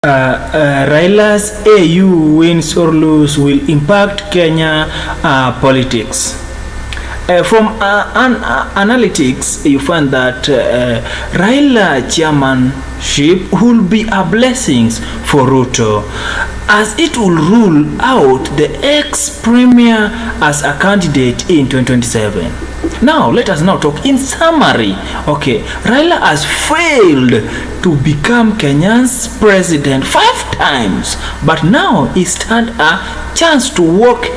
Raila's AU wins or lose will impact Kenya politics. From analytics, you find that Raila chairmanship will be a blessing for Ruto, as it will rule out the ex-premier as a candidate in 2027. Now, let us now talk in summary. Okay, Raila has failed to become Kenya's president 5 times, but now he stands a chance to walk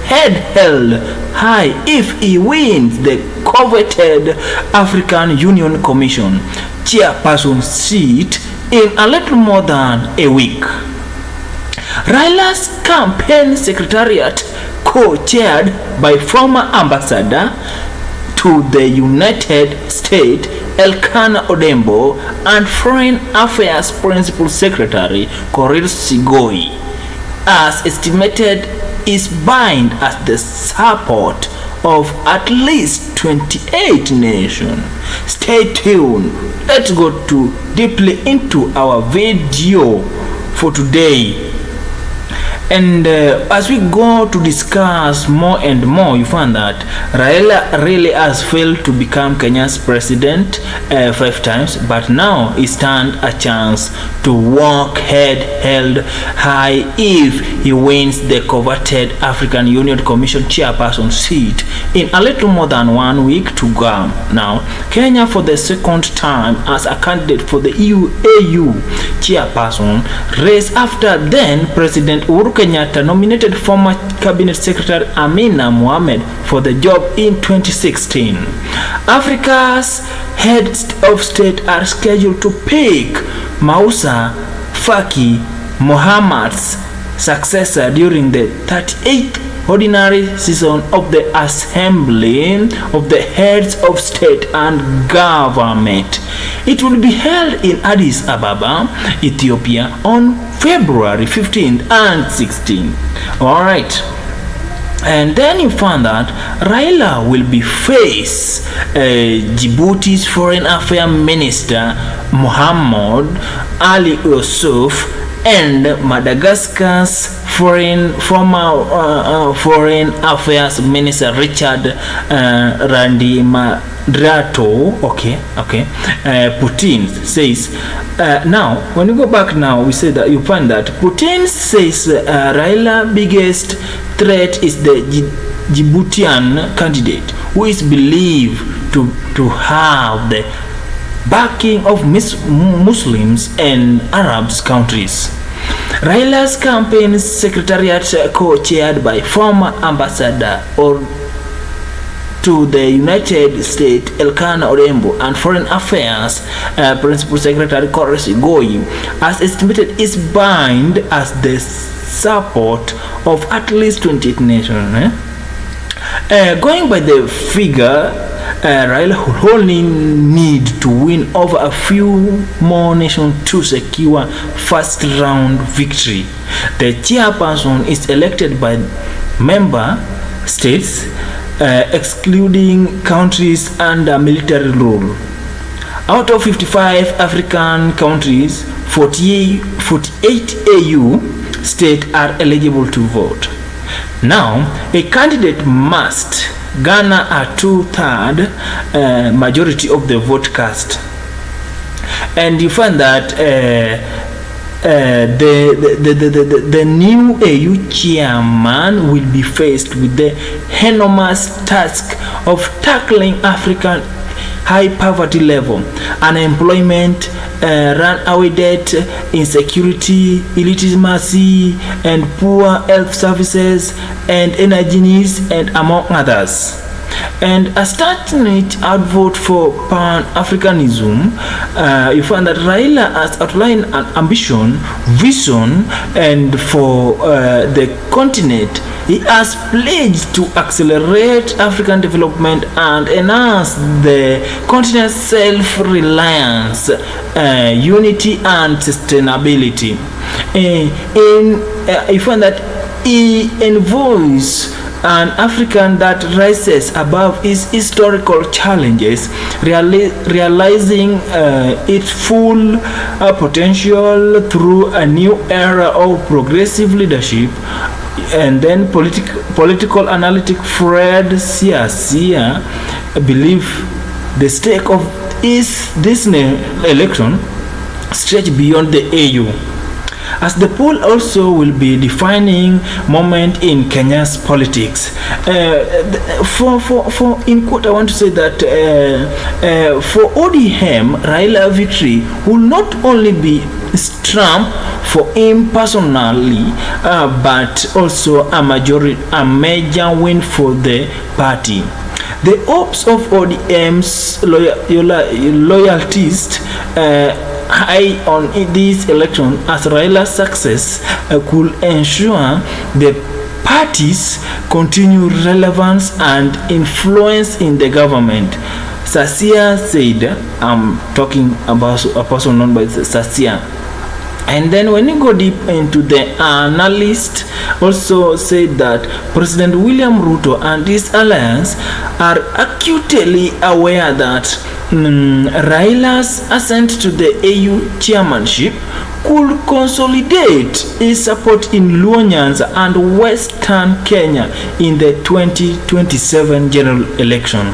head held high if he wins the coveted African Union Commission chairperson seat in a little more than a week. Raila's campaign secretariat, co-chaired by former ambassador to the United States Elkanah Odembo and Foreign Affairs Principal Secretary Korir, as estimated, is bind as the support of at least 28 nations. Stay tuned. Let's go deeply into our video for today. And as we go to discuss more and more, you find that Raila really has failed to become Kenya's president 5 times, but now he stands a chance to walk head held high if he wins the coveted African Union Commission chairperson seat in a little more than 1 week to go. Now, Kenya for the second time as a candidate for the AU chairperson race after then President Uhuru Kenyatta nominated former Cabinet Secretary Amina Mohamed for the job in 2016. Africa's heads of state are scheduled to pick Moussa Faki Mohamad's successor during the 38th ordinary session of the Assembly of the Heads of State and Government. It will be held in Addis Ababa, Ethiopia on February 15th and 16th. Alright. And then you find that Raila will be face Djibouti's Foreign Affairs Minister Mohamed Ali Yusuf and Madagascar's former Foreign Affairs Minister Richard Randimadrato. Putin says now when you go back now, we say that you find that Putin says Raila biggest threat is the Djiboutian candidate, who is believed to have the backing of Muslims and Arabs countries. Raila's campaign secretariat, co-chaired by former ambassador to the United States Elkanah Odembo and Foreign Affairs Principal Secretary Korir, as estimated, is bind as the support of at least 28 nations. Going by the figure, Raila will only need to win over a few more nations to secure first round victory. The chairperson is elected by member states, excluding countries under military rule. Out of 55 African countries, 48 AU states are eligible to vote. Now, a candidate must garner a 2/3 majority of the vote cast, and you find that the new AU chairman will be faced with the enormous task of tackling African high poverty level, unemployment, runaway debt, insecurity, illegitimacy, and poor health services and energy needs, and among others. And a staunch advocate for Pan-Africanism, you find that Raila has outlined an ambition, vision, and for the continent. He has pledged to accelerate African development and enhance the continent's self-reliance, unity, and sustainability. You find that he envoys an African that rises above its historical challenges, realizing its full potential through a new era of progressive leadership. And then political analytic Fred Siasia believe the stake of this election stretch beyond the AU, as the poll also will be defining moment in Kenya's politics. For in quote, I want to say that for ODM, Raila victory will not only be trump for him personally, but also a major win for the party. The hopes of ODM's loyalists high on this election, as Raila's success could ensure the party's continued relevance and influence in the government. Sasia said, I'm talking about a person known by Sasia. And then when you go deep into the analyst also said that President William Ruto and his alliance are acutely aware that Raila's ascent to the AU chairmanship could consolidate his support in Luo Nyanza and Western Kenya in the 2027 general election.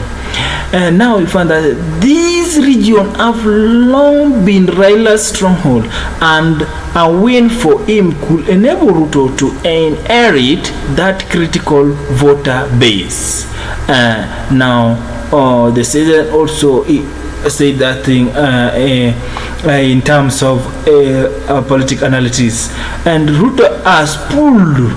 Now we find that these regions have long been Raila's stronghold, and a win for him could enable Ruto to inherit that critical voter base. The citizen also said that thing in terms of political analysis, and Ruto has pulled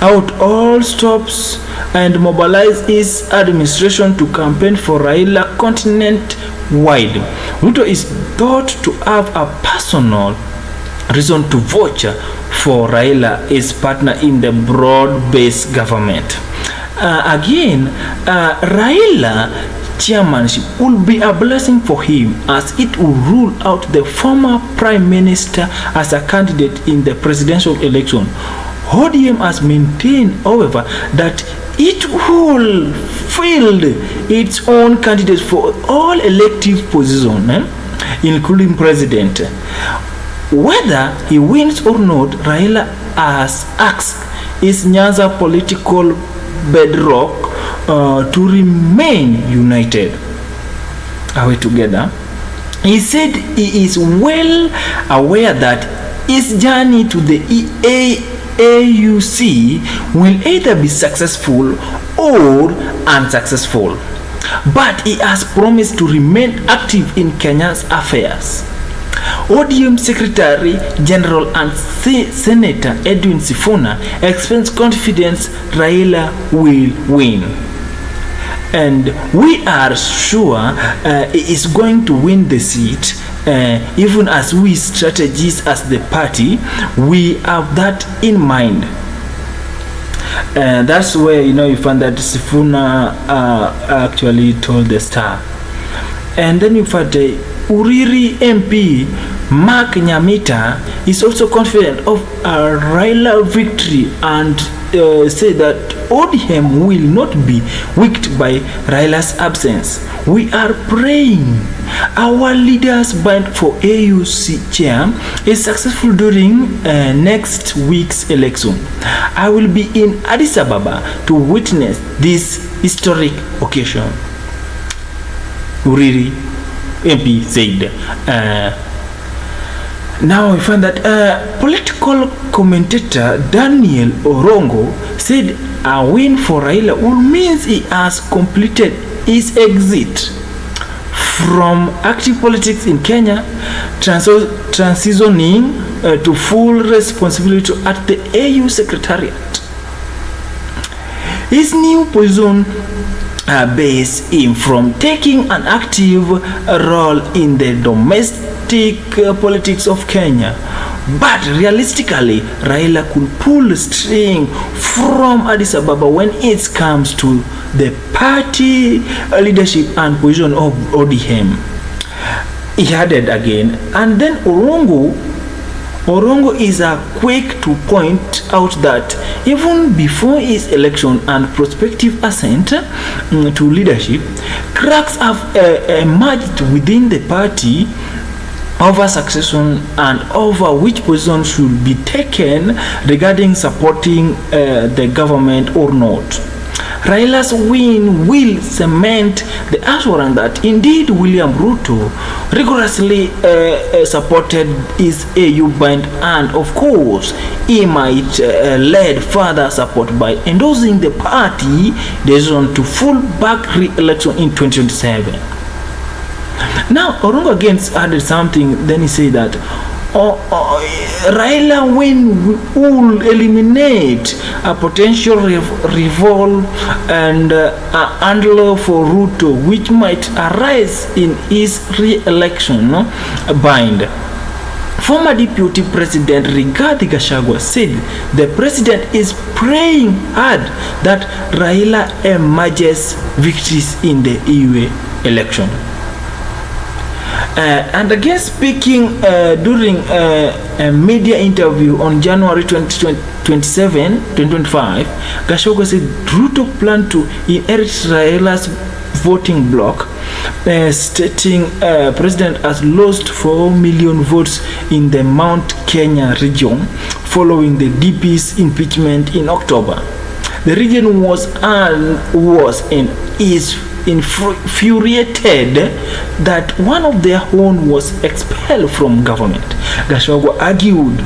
out all stops and mobilized his administration to campaign for Raila continent-wide. Ruto is thought to have a personal reason to vouch for Raila, his partner in the broad-based government. Raila chairmanship will be a blessing for him, as it will rule out the former prime minister as a candidate in the presidential election. ODM has maintained, however, that it will field its own candidates for all elective positions, including president. Whether he wins or not, Raila has asked his Nyanza political bedrock to remain united. Are we together? He said he is well aware that his journey to the AUC will either be successful or unsuccessful, but he has promised to remain active in Kenya's affairs. ODM Secretary General and Senator Edwin Sifuna expressed confidence Raila will win. And we are sure he is going to win the seat, even as we strategies as the party, we have that in mind. That's where you find that Sifuna actually told the Star. And then you find Uriri MP Mark Nyamita is also confident of a Raila victory and say that ODM will not be wicked by Raila's absence. We are praying our leaders bind for AUC chair is successful during next week's election. I will be in Addis Ababa to witness this historic occasion, Uriri MP said. Now we find that political commentator Daniel Orongo said a win for Raila will means he has completed his exit from active politics in Kenya, transitioning to full responsibility at the AU secretariat. His new position base him from taking an active role in the domestic politics of Kenya. But realistically, Raila could pull string from Addis Ababa when it comes to the party leadership and position of ODM. He added again, and then Orongo Orongo is quick to point out that even before his election and prospective ascent to leadership, cracks have emerged within the party over succession and over which position should be taken regarding supporting the government or not. Raila's win will cement the assurance that indeed William Ruto rigorously supported his AU bind, and of course he might lead further support by endorsing the party decision to full back re-election in 2027. Now Orongo again added something. Then he said that Raila will eliminate a potential rival and handler for Ruto which might arise in his re-election bind. Former Deputy President Rigathi Gachagua said the president is praying hard that Raila emerges victorious in the EU election. And again, speaking during a media interview on January 27, 2025, Gachagua said Ruto planned to inherit Raila's voting bloc, stating President has lost 4 million votes in the Mount Kenya region following the DP's impeachment in October. The region was and is infuriated that one of their own was expelled from government. Gachagua argued,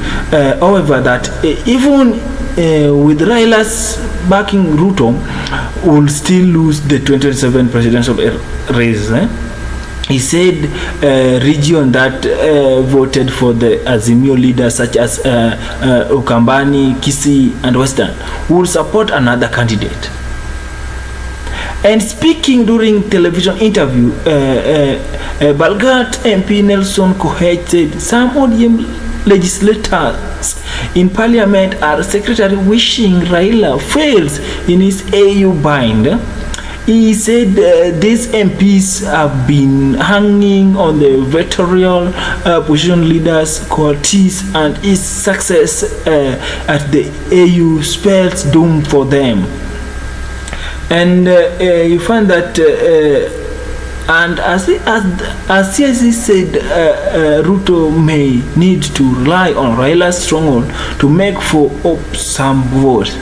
however, that even with Raila's backing, Ruto will still lose the 2027 presidential race. He said region that voted for the Azimio leaders such as Ukambani, Kisii and Western will support another candidate. And speaking during television interview, Balgat MP Nelson Korir said some ODM legislators in parliament are secretary wishing Raila fails in his AU bind. He said these MPs have been hanging on the veteran opposition leaders' qualities and his success at the AU spells doom for them. And you find that, and as CIC said, Ruto may need to rely on Raila's stronghold to make for up some votes.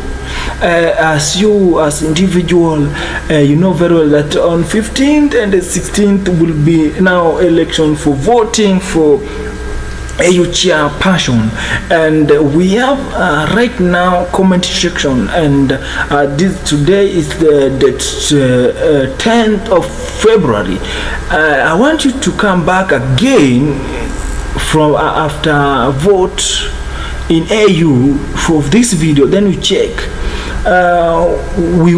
As you, as individual, you know very well that on 15th and 16th will be now election for voting for AU chairperson, and we have right now comment section, and today is the 10th of February. I want you to come back again from after vote in AU for this video, then we check we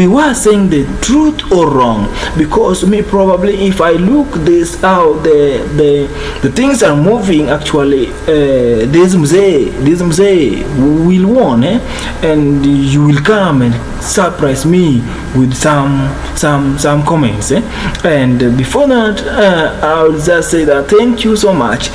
were saying the truth or wrong, because me probably if I look this how the things are moving, actually this mzee will won, and you will come and surprise me with some comments, and before that I'll just say that thank you so much.